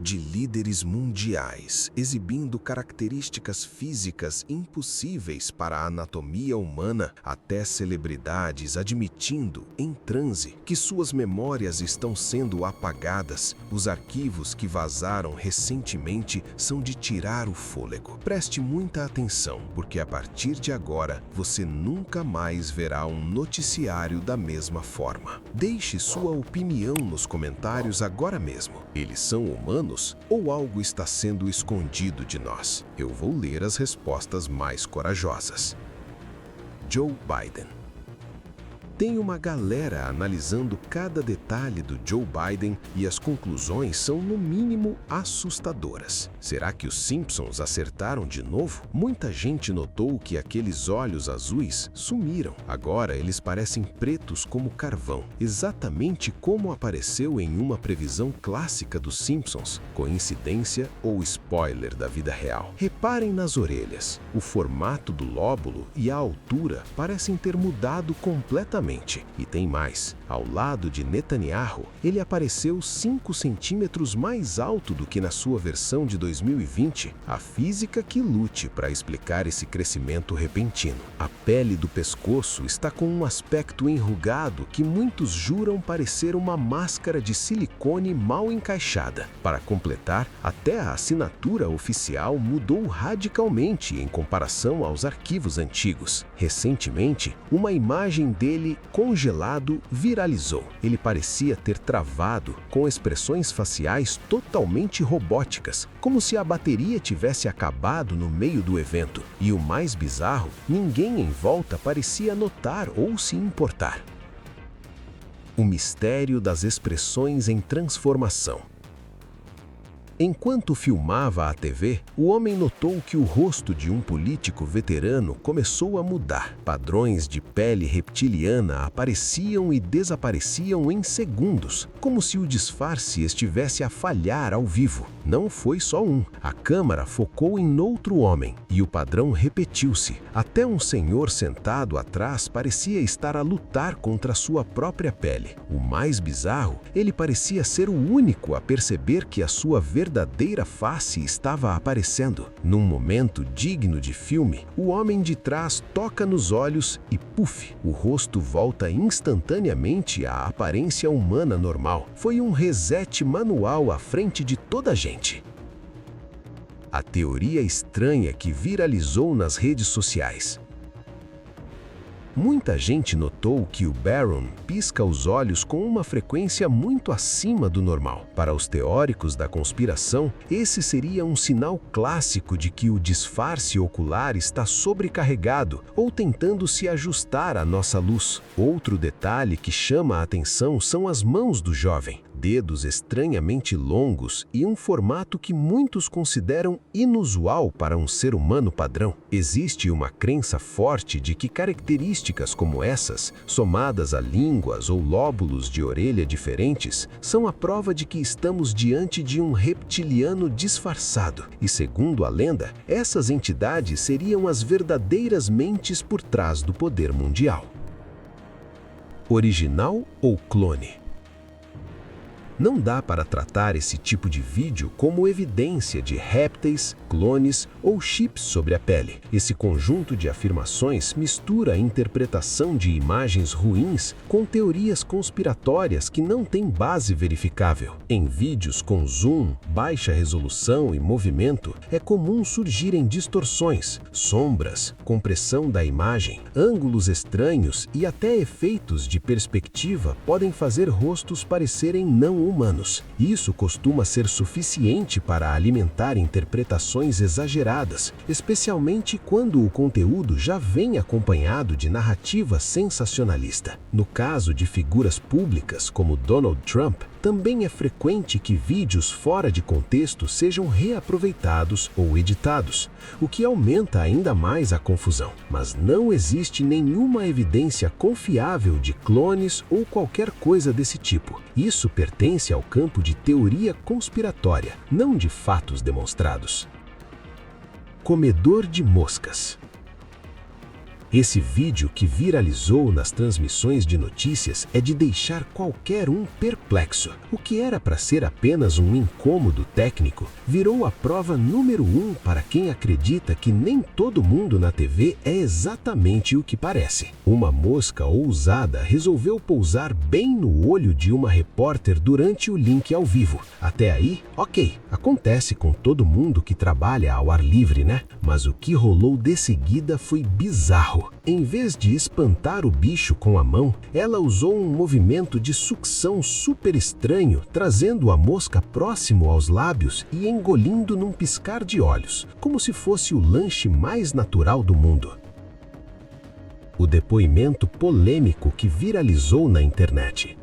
de líderes mundiais, exibindo características físicas impossíveis para a anatomia humana, até celebridades admitindo, em transe, que suas memórias estão sendo apagadas. Os arquivos que vazaram recentemente são de tirar o fôlego. Preste muita atenção, porque a partir de agora, você nunca mais verá um noticiário da mesma forma. Deixe sua opinião nos comentários agora mesmo. Eles são humanos ou algo está sendo escondido de nós? Eu vou ler as respostas mais corajosas. Joe Biden. Tem uma galera analisando cada detalhe do Joe Biden e as conclusões são, no mínimo, assustadoras. Será que os Simpsons acertaram de novo? Muita gente notou que aqueles olhos azuis sumiram. Agora eles parecem pretos como carvão, exatamente como apareceu em uma previsão clássica dos Simpsons. Coincidência ou spoiler da vida real? Reparem nas orelhas. O formato do lóbulo e a altura parecem ter mudado completamente. E tem mais, ao lado de Netanyahu, ele apareceu 5 centímetros mais alto do que na sua versão de 2020. A física que lute para explicar esse crescimento repentino. A pele do pescoço está com um aspecto enrugado que muitos juram parecer uma máscara de silicone mal encaixada. Para completar, até a assinatura oficial mudou radicalmente em comparação aos arquivos antigos. Recentemente, uma imagem dele congelado viralizou. Ele parecia ter travado, com expressões faciais totalmente robóticas, como se a bateria tivesse acabado no meio do evento. E o mais bizarro, ninguém em volta parecia notar ou se importar. O mistério das expressões em transformação. Enquanto filmava a TV, o homem notou que o rosto de um político veterano começou a mudar. Padrões de pele reptiliana apareciam e desapareciam em segundos, como se o disfarce estivesse a falhar ao vivo. Não foi só um. A câmera focou em outro homem e o padrão repetiu-se. Até um senhor sentado atrás parecia estar a lutar contra sua própria pele. O mais bizarro, ele parecia ser o único a perceber que a sua verdadeira face estava aparecendo. Num momento digno de filme, o homem de trás toca nos olhos e, puf, o rosto volta instantaneamente à aparência humana normal. Foi um reset manual à frente de toda a gente. A teoria estranha que viralizou nas redes sociais. Muita gente notou que o Barron pisca os olhos com uma frequência muito acima do normal. Para os teóricos da conspiração, esse seria um sinal clássico de que o disfarce ocular está sobrecarregado ou tentando se ajustar à nossa luz. Outro detalhe que chama a atenção são as mãos do jovem. Dedos estranhamente longos e um formato que muitos consideram inusual para um ser humano padrão. Existe uma crença forte de que características como essas, somadas a línguas ou lóbulos de orelha diferentes, são a prova de que estamos diante de um reptiliano disfarçado. E segundo a lenda, essas entidades seriam as verdadeiras mentes por trás do poder mundial. Original ou clone? Não dá para tratar esse tipo de vídeo como evidência de répteis, clones ou chips sobre a pele. Esse conjunto de afirmações mistura a interpretação de imagens ruins com teorias conspiratórias que não têm base verificável. Em vídeos com zoom, baixa resolução e movimento, é comum surgirem distorções, sombras, compressão da imagem, ângulos estranhos e até efeitos de perspectiva podem fazer rostos parecerem não humanos. Isso costuma ser suficiente para alimentar interpretações exageradas, especialmente quando o conteúdo já vem acompanhado de narrativa sensacionalista. No caso de figuras públicas como Donald Trump, também é frequente que vídeos fora de contexto sejam reaproveitados ou editados, o que aumenta ainda mais a confusão. Mas não existe nenhuma evidência confiável de clones ou qualquer coisa desse tipo. Isso pertence ao campo de teoria conspiratória, não de fatos demonstrados. Comedor de moscas. Esse vídeo, que viralizou nas transmissões de notícias, é de deixar qualquer um perplexo. O que era para ser apenas um incômodo técnico virou a prova número 1 para quem acredita que nem todo mundo na TV é exatamente o que parece. Uma mosca ousada resolveu pousar bem no olho de uma repórter durante o link ao vivo. Até aí, ok, acontece com todo mundo que trabalha ao ar livre, né? Mas o que rolou de seguida foi bizarro. Em vez de espantar o bicho com a mão, ela usou um movimento de sucção super estranho, trazendo a mosca próximo aos lábios e engolindo num piscar de olhos, como se fosse o lanche mais natural do mundo. O depoimento polêmico que viralizou na internet.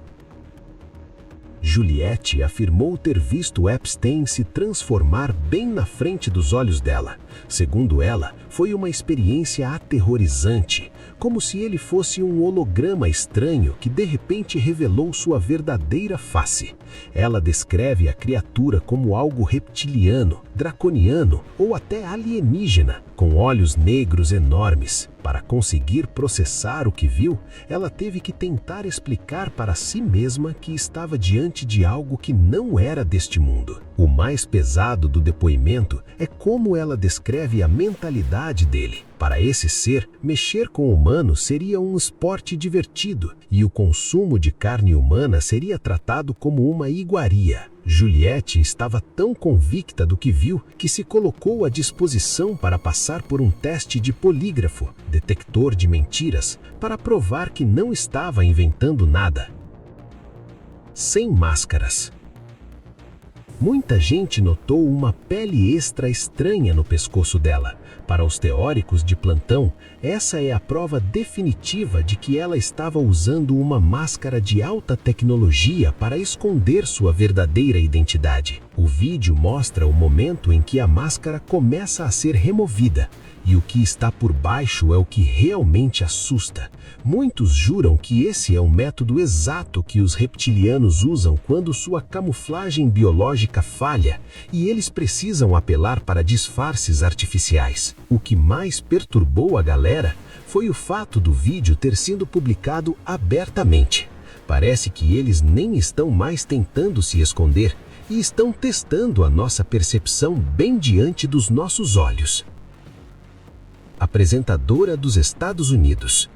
Juliette afirmou ter visto Epstein se transformar bem na frente dos olhos dela. Segundo ela, foi uma experiência aterrorizante, como se ele fosse um holograma estranho que de repente revelou sua verdadeira face. Ela descreve a criatura como algo reptiliano, draconiano ou até alienígena, com olhos negros enormes. Para conseguir processar o que viu, ela teve que tentar explicar para si mesma que estava diante de algo que não era deste mundo. O mais pesado do depoimento é como ela descreve a mentalidade dele. Para esse ser, mexer com humanos seria um esporte divertido e o consumo de carne humana seria tratado como uma iguaria. Juliette estava tão convicta do que viu que se colocou à disposição para passar por um teste de polígrafo, detector de mentiras, para provar que não estava inventando nada. Sem máscaras. Muita gente notou uma pele extra estranha no pescoço dela. Para os teóricos de plantão, essa é a prova definitiva de que ela estava usando uma máscara de alta tecnologia para esconder sua verdadeira identidade. O vídeo mostra o momento em que a máscara começa a ser removida, e o que está por baixo é o que realmente assusta. Muitos juram que esse é o método exato que os reptilianos usam quando sua camuflagem biológica falha e eles precisam apelar para disfarces artificiais. O que mais perturbou a galera foi o fato do vídeo ter sido publicado abertamente. Parece que eles nem estão mais tentando se esconder e estão testando a nossa percepção bem diante dos nossos olhos. Apresentadora dos Estados Unidos.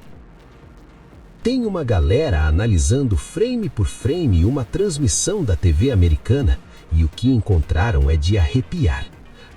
Tem uma galera analisando frame por frame uma transmissão da TV americana e o que encontraram é de arrepiar.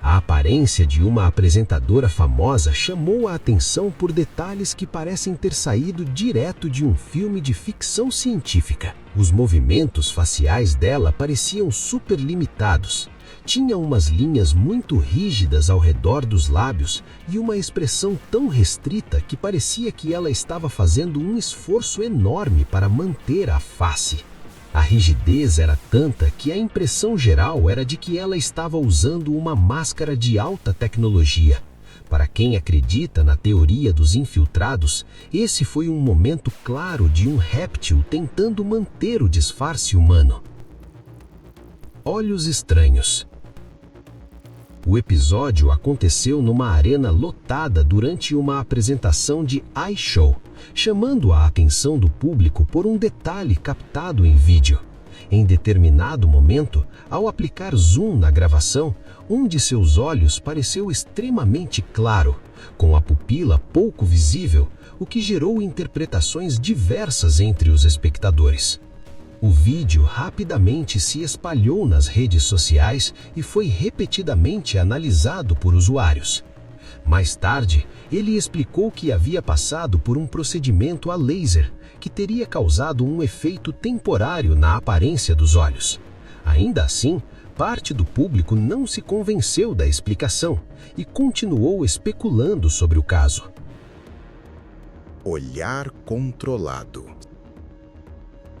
A aparência de uma apresentadora famosa chamou a atenção por detalhes que parecem ter saído direto de um filme de ficção científica. Os movimentos faciais dela pareciam super limitados. Tinha umas linhas muito rígidas ao redor dos lábios e uma expressão tão restrita que parecia que ela estava fazendo um esforço enorme para manter a face. A rigidez era tanta que a impressão geral era de que ela estava usando uma máscara de alta tecnologia. Para quem acredita na teoria dos infiltrados, esse foi um momento claro de um réptil tentando manter o disfarce humano. Olhos estranhos. O episódio aconteceu numa arena lotada durante uma apresentação de iShow, chamando a atenção do público por um detalhe captado em vídeo. Em determinado momento, ao aplicar zoom na gravação, um de seus olhos pareceu extremamente claro, com a pupila pouco visível, o que gerou interpretações diversas entre os espectadores. O vídeo rapidamente se espalhou nas redes sociais e foi repetidamente analisado por usuários. Mais tarde, ele explicou que havia passado por um procedimento a laser, que teria causado um efeito temporário na aparência dos olhos. Ainda assim, parte do público não se convenceu da explicação e continuou especulando sobre o caso. Olhar controlado.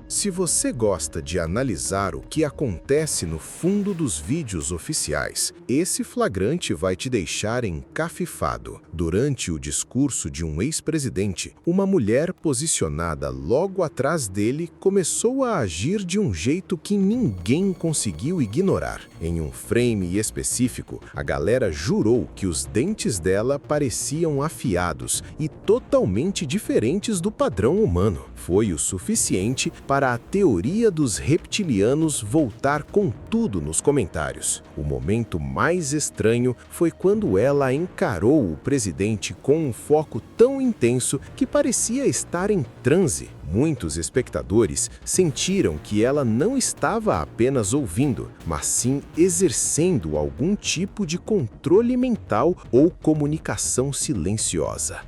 Se você gosta de analisar o que acontece no fundo dos vídeos oficiais, esse flagrante vai te deixar encafifado. Durante o discurso de um ex-presidente, uma mulher posicionada logo atrás dele começou a agir de um jeito que ninguém conseguiu ignorar. Em um frame específico, a galera jurou que os dentes dela pareciam afiados e totalmente diferentes do padrão humano. Foi o suficiente para a teoria dos reptilianos voltar com tudo nos comentários. O momento mais estranho foi quando ela encarou o presidente com um foco tão intenso que parecia estar em transe. Muitos espectadores sentiram que ela não estava apenas ouvindo, mas sim exercendo algum tipo de controle mental ou comunicação silenciosa.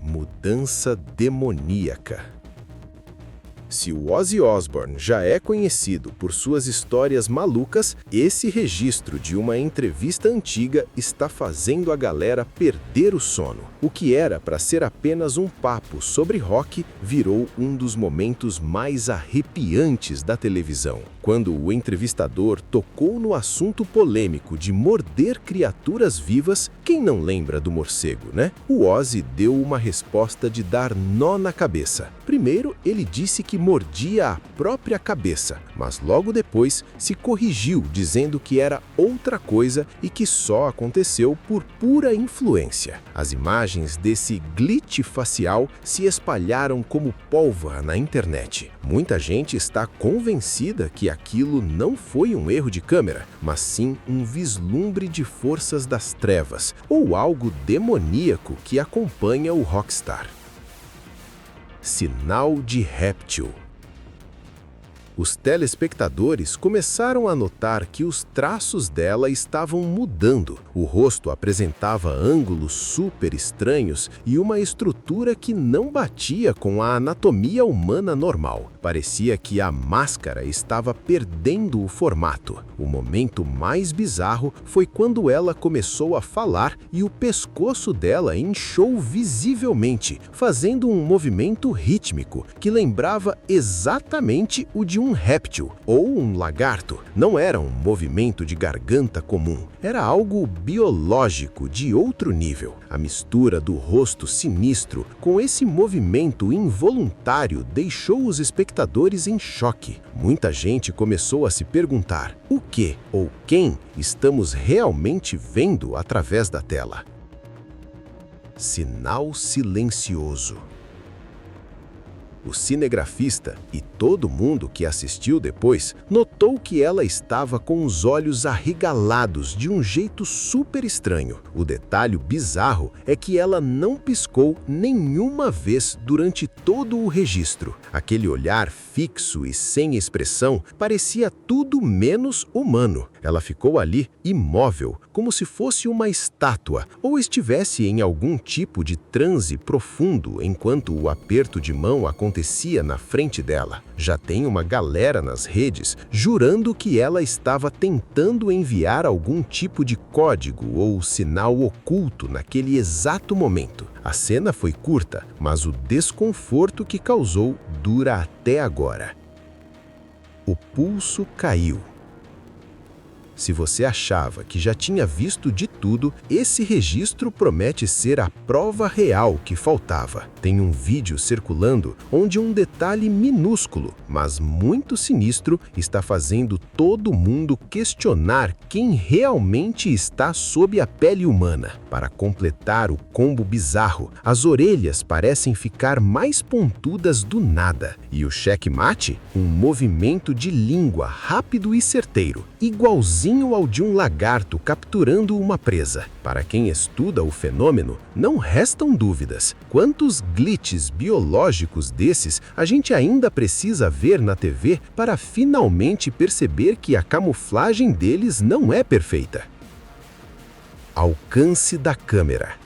Mudança demoníaca. Se o Ozzy Osbourne já é conhecido por suas histórias malucas, esse registro de uma entrevista antiga está fazendo a galera perder o sono. O que era para ser apenas um papo sobre rock virou um dos momentos mais arrepiantes da televisão. Quando o entrevistador tocou no assunto polêmico de morder criaturas vivas, quem não lembra do morcego, né? O Ozzy deu uma resposta de dar nó na cabeça. Primeiro, ele disse que mordia a própria cabeça, mas logo depois se corrigiu dizendo que era outra coisa e que só aconteceu por pura influência. As imagens desse glitch facial se espalharam como pólvora na internet. Muita gente está convencida que aquilo não foi um erro de câmera, mas sim um vislumbre de forças das trevas ou algo demoníaco que acompanha o rockstar. Sinal de réptil. Os telespectadores começaram a notar que os traços dela estavam mudando. O rosto apresentava ângulos super estranhos e uma estrutura que não batia com a anatomia humana normal. Parecia que a máscara estava perdendo o formato. O momento mais bizarro foi quando ela começou a falar e o pescoço dela inchou visivelmente, fazendo um movimento rítmico que lembrava exatamente o de um réptil ou um lagarto. Não era um movimento de garganta comum, era algo biológico de outro nível. A mistura do rosto sinistro com esse movimento involuntário deixou os espectadores em choque. Muita gente começou a se perguntar: o que ou quem estamos realmente vendo através da tela? Sinal silencioso. O cinegrafista e todo mundo que assistiu depois notou que ela estava com os olhos arregalados de um jeito super estranho. O detalhe bizarro é que ela não piscou nenhuma vez durante todo o registro. Aquele olhar fixo e sem expressão parecia tudo menos humano. Ela ficou ali imóvel, como se fosse uma estátua ou estivesse em algum tipo de transe profundo enquanto o aperto de mão acontecia na frente dela. Já tem uma galera nas redes jurando que ela estava tentando enviar algum tipo de código ou sinal oculto naquele exato momento. A cena foi curta, mas o desconforto que causou dura até agora. O pulso caiu. Se você achava que já tinha visto de tudo, esse registro promete ser a prova real que faltava. Tem um vídeo circulando onde um detalhe minúsculo, mas muito sinistro, está fazendo todo mundo questionar quem realmente está sob a pele humana. Para completar o combo bizarro, as orelhas parecem ficar mais pontudas do nada. E o checkmate? Um movimento de língua rápido e certeiro, igualzinho ao de um lagarto capturando uma presa. Para quem estuda o fenômeno, não restam dúvidas. Quantos glitches biológicos desses a gente ainda precisa ver na TV para finalmente perceber que a camuflagem deles não é perfeita? Alcance da câmera.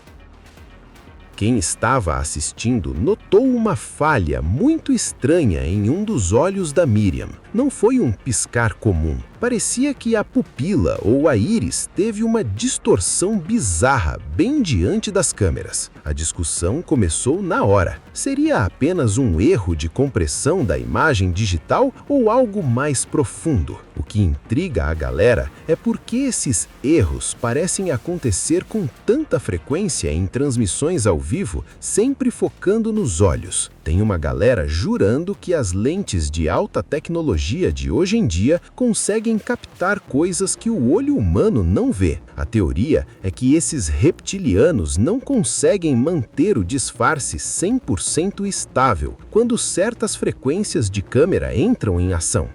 Quem estava assistindo notou uma falha muito estranha em um dos olhos da Miriam. não foi um piscar comum. Parecia que a pupila ou a íris teve uma distorção bizarra bem diante das câmeras. A discussão começou na hora. Seria apenas um erro de compressão da imagem digital ou algo mais profundo? O que intriga a galera é porque esses erros parecem acontecer com tanta frequência em transmissões ao vivo, sempre focando nos olhos. Tem uma galera jurando que as lentes de alta tecnologia de hoje em dia conseguem captar coisas que o olho humano não vê. A teoria é que esses reptilianos não conseguem manter o disfarce 100% estável quando certas frequências de câmera entram em ação.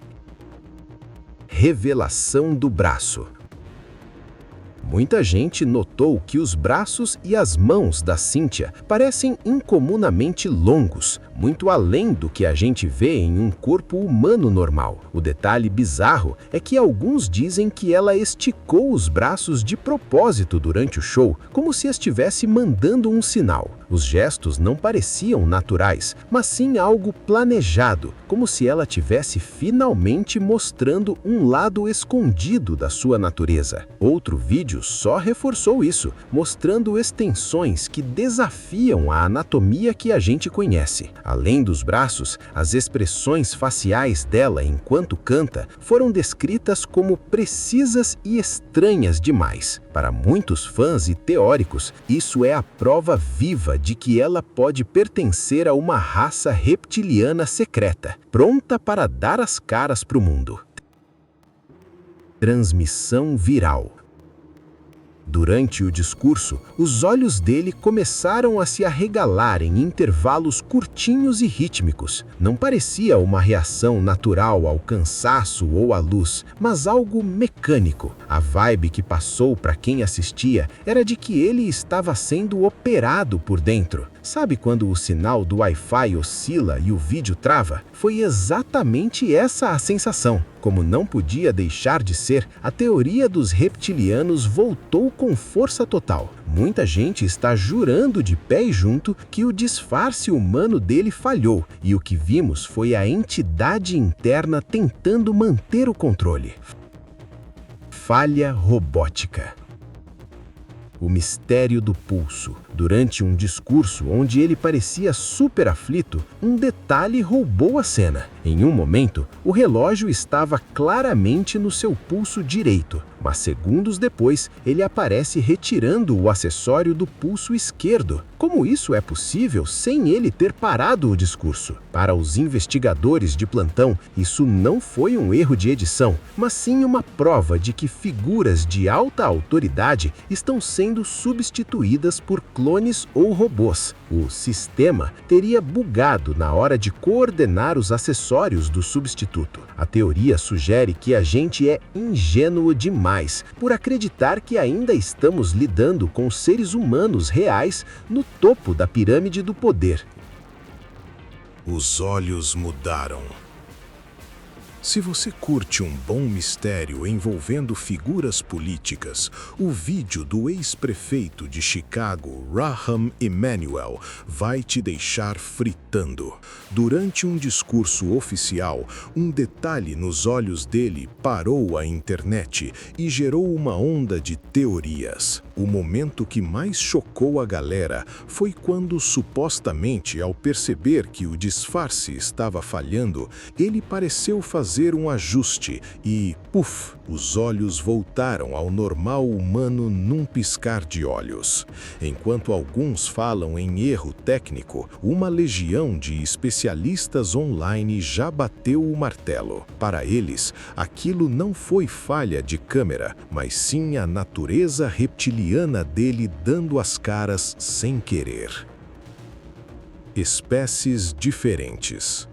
Revelação do braço. Muita gente notou que os braços e as mãos da Cynthia parecem incomunamente longos, muito além do que a gente vê em um corpo humano normal. O detalhe bizarro é que alguns dizem que ela esticou os braços de propósito durante o show, como se estivesse mandando um sinal. Os gestos não pareciam naturais, mas sim algo planejado, como se ela tivesse finalmente mostrando um lado escondido da sua natureza. Outro vídeo só reforçou isso, mostrando extensões que desafiam a anatomia que a gente conhece. Além dos braços, as expressões faciais dela enquanto canta foram descritas como precisas e estranhas demais. Para muitos fãs e teóricos, isso é a prova viva de que ela pode pertencer a uma raça reptiliana secreta, pronta para dar as caras para o mundo. Transmissão viral. Durante o discurso, os olhos dele começaram a se arregalar em intervalos curtinhos e rítmicos. Não parecia uma reação natural ao cansaço ou à luz, mas algo mecânico. A vibe que passou para quem assistia era de que ele estava sendo operado por dentro. Sabe quando o sinal do Wi-Fi oscila e o vídeo trava? Foi exatamente essa a sensação. Como não podia deixar de ser, a teoria dos reptilianos voltou com força total. Muita gente está jurando de pé junto que o disfarce humano dele falhou, e o que vimos foi a entidade interna tentando manter o controle. Falha robótica. O mistério do pulso. Durante um discurso onde ele parecia super aflito, um detalhe roubou a cena. Em um momento, o relógio estava claramente no seu pulso direito, mas segundos depois, ele aparece retirando o acessório do pulso esquerdo. Como isso é possível sem ele ter parado o discurso? Para os investigadores de plantão, isso não foi um erro de edição, mas sim uma prova de que figuras de alta autoridade estão sendo substituídas por clones ou robôs. O sistema teria bugado na hora de coordenar os acessórios do substituto. A teoria sugere que a gente é ingênuo demais por acreditar que ainda estamos lidando com seres humanos reais no topo da pirâmide do poder. Os olhos mudaram. Se você curte um bom mistério envolvendo figuras políticas, o vídeo do ex-prefeito de Chicago, Rahm Emanuel, vai te deixar fritando. Durante um discurso oficial, um detalhe nos olhos dele parou a internet e gerou uma onda de teorias. O momento que mais chocou a galera foi quando, supostamente, ao perceber que o disfarce estava falhando, ele pareceu fazer um ajuste e, puf, os olhos voltaram ao normal humano num piscar de olhos. Enquanto alguns falam em erro técnico, uma legião de especialistas online já bateu o martelo. Para eles, aquilo não foi falha de câmera, mas sim a natureza reptiliana dele dando as caras sem querer. Espécies diferentes.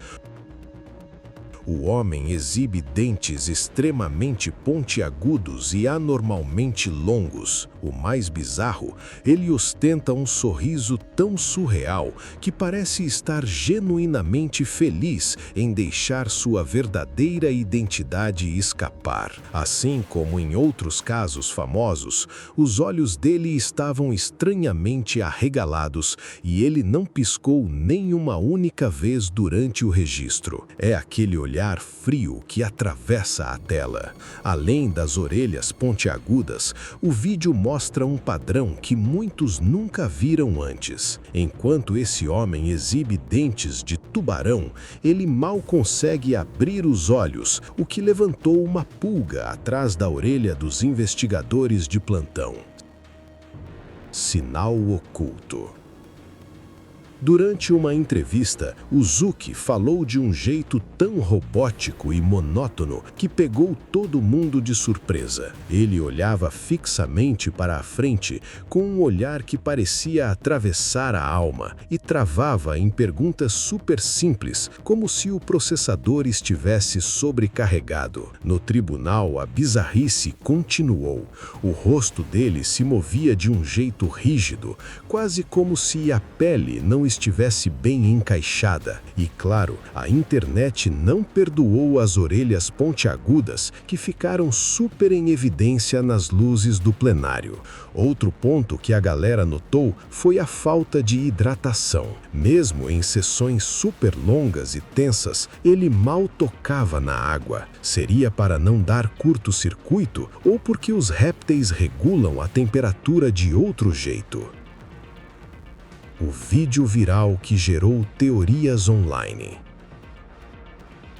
O homem exibe dentes extremamente pontiagudos e anormalmente longos. O mais bizarro, ele ostenta um sorriso tão surreal que parece estar genuinamente feliz em deixar sua verdadeira identidade escapar. Assim como em outros casos famosos, os olhos dele estavam estranhamente arregalados e ele não piscou nem uma única vez durante o registro. É aquele olhar olhar frio que atravessa a tela. Além das orelhas pontiagudas, o vídeo mostra um padrão que muitos nunca viram antes. Enquanto esse homem exibe dentes de tubarão, ele mal consegue abrir os olhos, o que levantou uma pulga atrás da orelha dos investigadores de plantão. Sinal oculto. Durante uma entrevista, o Zuck falou de um jeito tão robótico e monótono que pegou todo mundo de surpresa. Ele olhava fixamente para a frente com um olhar que parecia atravessar a alma e travava em perguntas super simples, como se o processador estivesse sobrecarregado. No tribunal, a bizarrice continuou. O rosto dele se movia de um jeito rígido, quase como se a pele não estivesse bem encaixada. E claro, a internet não perdoou as orelhas pontiagudas que ficaram super em evidência nas luzes do plenário. Outro ponto que a galera notou foi a falta de hidratação. Mesmo em sessões super longas e tensas, ele mal tocava na água. Seria para não dar curto-circuito ou porque os répteis regulam a temperatura de outro jeito? O vídeo viral que gerou teorias online.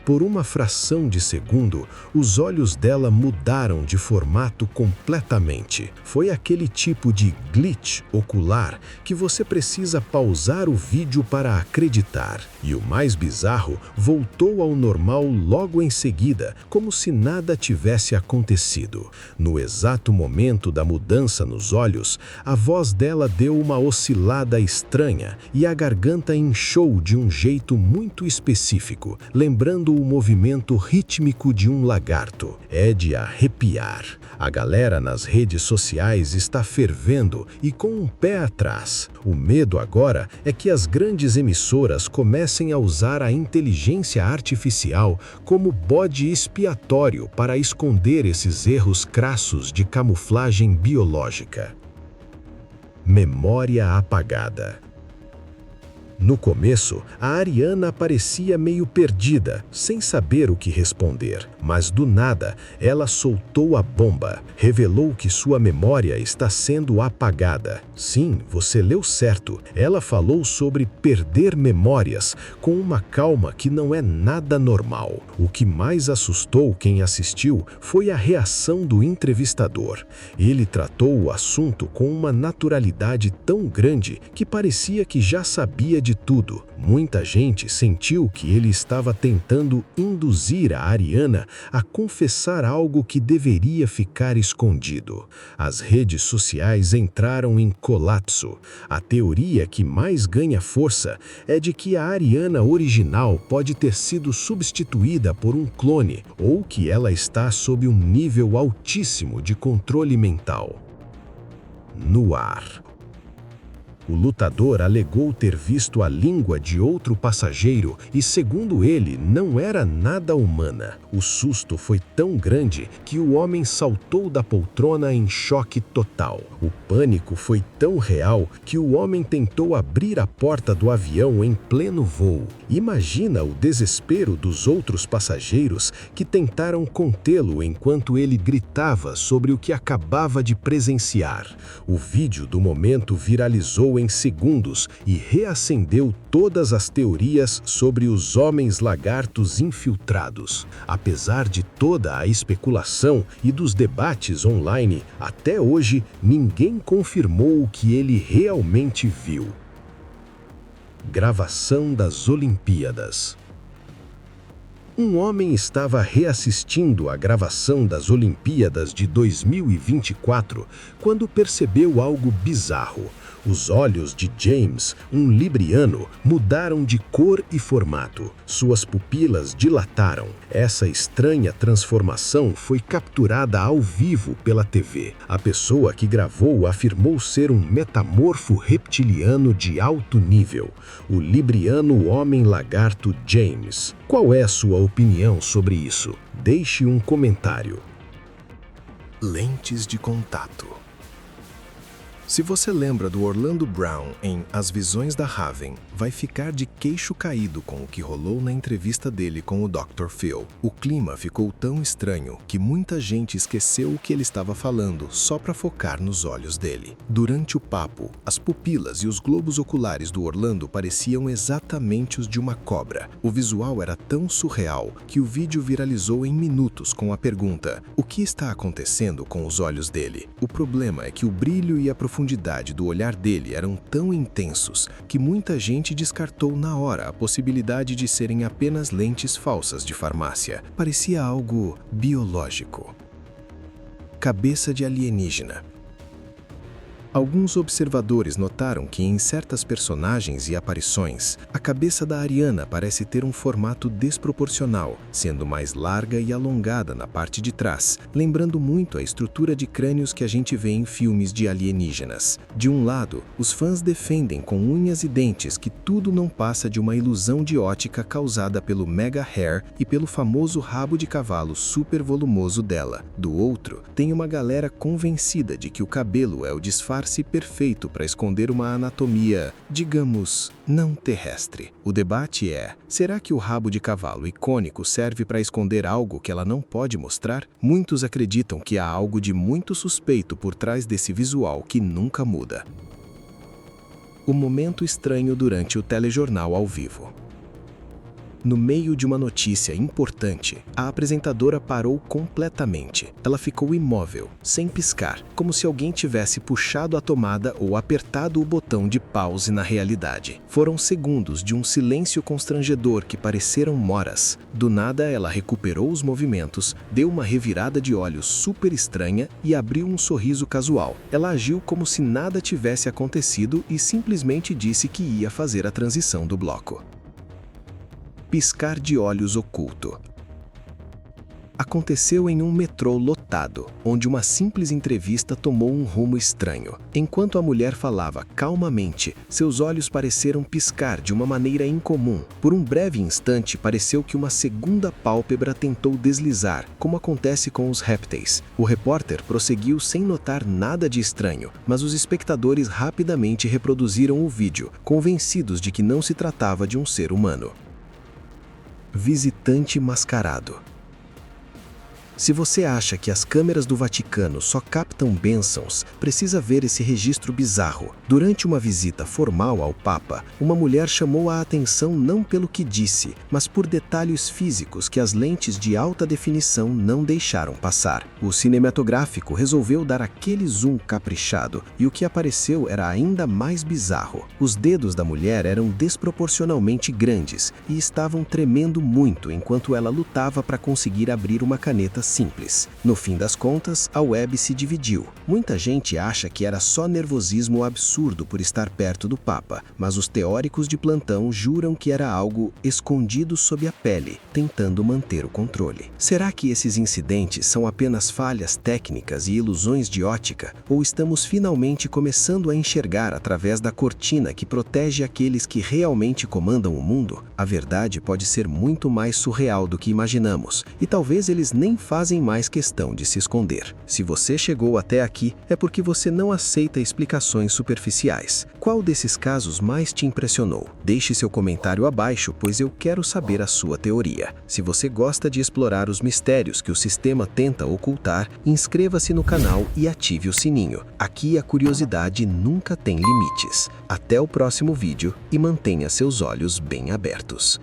Por uma fração de segundo, os olhos dela mudaram de formato completamente. Foi aquele tipo de glitch ocular que você precisa pausar o vídeo para acreditar. E o mais bizarro, voltou ao normal logo em seguida, como se nada tivesse acontecido. No exato momento da mudança nos olhos, a voz dela deu uma oscilada estranha e a garganta inchou de um jeito muito específico, lembrando o movimento rítmico de um lagarto. É de arrepiar. A galera nas redes sociais está fervendo e com um pé atrás. O medo agora é que as grandes emissoras comecem a usar a inteligência artificial como bode expiatório para esconder esses erros crassos de camuflagem biológica. Memória apagada. No começo, a Ariana parecia meio perdida, sem saber o que responder, mas do nada, ela soltou a bomba. Revelou que sua memória está sendo apagada. Sim, você leu certo. Ela falou sobre perder memórias, com uma calma que não é nada normal. O que mais assustou quem assistiu foi a reação do entrevistador. Ele tratou o assunto com uma naturalidade tão grande que parecia que já sabia de tudo. Muita gente sentiu que ele estava tentando induzir a Ariana a confessar algo que deveria ficar escondido. As redes sociais entraram em colapso. A teoria que mais ganha força é de que a Ariana original pode ter sido substituída por um clone ou que ela está sob um nível altíssimo de controle mental. No ar. O lutador alegou ter visto a língua de outro passageiro e, segundo ele, não era nada humana. O susto foi tão grande que o homem saltou da poltrona em choque total. O pânico foi tão real que o homem tentou abrir a porta do avião em pleno voo. Imagina o desespero dos outros passageiros que tentaram contê-lo enquanto ele gritava sobre o que acabava de presenciar. O vídeo do momento viralizou em segundos e reacendeu todas as teorias sobre os homens lagartos infiltrados. Apesar de toda a especulação e dos debates online, até hoje ninguém confirmou o que ele realmente viu. Gravação das Olimpíadas. Um homem estava reassistindo a gravação das Olimpíadas de 2024 quando percebeu algo bizarro. Os olhos de James, um libriano, mudaram de cor e formato. Suas pupilas dilataram. Essa estranha transformação foi capturada ao vivo pela TV. A pessoa que gravou afirmou ser um metamorfo reptiliano de alto nível, o libriano homem-lagarto James. Qual é a sua opinião sobre isso? Deixe um comentário. Lentes de contato. Se você lembra do Orlando Brown em As Visões da Raven, vai ficar de queixo caído com o que rolou na entrevista dele com o Dr. Phil. O clima ficou tão estranho que muita gente esqueceu o que ele estava falando só para focar nos olhos dele. Durante o papo, as pupilas e os globos oculares do Orlando pareciam exatamente os de uma cobra. O visual era tão surreal que o vídeo viralizou em minutos com a pergunta: o que está acontecendo com os olhos dele? O problema é que o brilho e a profundidade do olhar dele eram tão intensos que muita gente descartou na hora a possibilidade de serem apenas lentes falsas de farmácia. Parecia algo biológico. Cabeça de alienígena. Alguns observadores notaram que em certas personagens e aparições, a cabeça da Ariana parece ter um formato desproporcional, sendo mais larga e alongada na parte de trás, lembrando muito a estrutura de crânios que a gente vê em filmes de alienígenas. De um lado, os fãs defendem com unhas e dentes que tudo não passa de uma ilusão de ótica causada pelo mega hair e pelo famoso rabo de cavalo super volumoso dela. Do outro, tem uma galera convencida de que o cabelo é o disfarce perfeito para esconder uma anatomia, digamos, não terrestre. O debate é: será que o rabo de cavalo icônico serve para esconder algo que ela não pode mostrar? Muitos acreditam que há algo de muito suspeito por trás desse visual que nunca muda. O momento estranho durante o telejornal ao vivo. No meio de uma notícia importante, a apresentadora parou completamente. Ela ficou imóvel, sem piscar, como se alguém tivesse puxado a tomada ou apertado o botão de pause na realidade. Foram segundos de um silêncio constrangedor que pareceram moras. Do nada, ela recuperou os movimentos, deu uma revirada de olhos super estranha e abriu um sorriso casual. Ela agiu como se nada tivesse acontecido e simplesmente disse que ia fazer a transição do bloco. Piscar de olhos oculto. Aconteceu em um metrô lotado, onde uma simples entrevista tomou um rumo estranho. Enquanto a mulher falava calmamente, seus olhos pareceram piscar de uma maneira incomum. Por um breve instante, pareceu que uma segunda pálpebra tentou deslizar, como acontece com os répteis. O repórter prosseguiu sem notar nada de estranho, mas os espectadores rapidamente reproduziram o vídeo, convencidos de que não se tratava de um ser humano. Visitante mascarado. Se você acha que as câmeras do Vaticano só captam bênçãos, precisa ver esse registro bizarro. Durante uma visita formal ao Papa, uma mulher chamou a atenção não pelo que disse, mas por detalhes físicos que as lentes de alta definição não deixaram passar. O cinematográfico resolveu dar aquele zoom caprichado, e o que apareceu era ainda mais bizarro. Os dedos da mulher eram desproporcionalmente grandes e estavam tremendo muito enquanto ela lutava para conseguir abrir uma caneta simples. No fim das contas, a web se dividiu. Muita gente acha que era só nervosismo absurdo por estar perto do Papa, mas os teóricos de plantão juram que era algo escondido sob a pele, tentando manter o controle. Será que esses incidentes são apenas falhas técnicas e ilusões de ótica, ou estamos finalmente começando a enxergar através da cortina que protege aqueles que realmente comandam o mundo? A verdade pode ser muito mais surreal do que imaginamos, e talvez eles nem fazem mais questão de se esconder. Se você chegou até aqui, é porque você não aceita explicações superficiais. Qual desses casos mais te impressionou? Deixe seu comentário abaixo, pois eu quero saber a sua teoria. Se você gosta de explorar os mistérios que o sistema tenta ocultar, inscreva-se no canal e ative o sininho. Aqui a curiosidade nunca tem limites. Até o próximo vídeo e mantenha seus olhos bem abertos.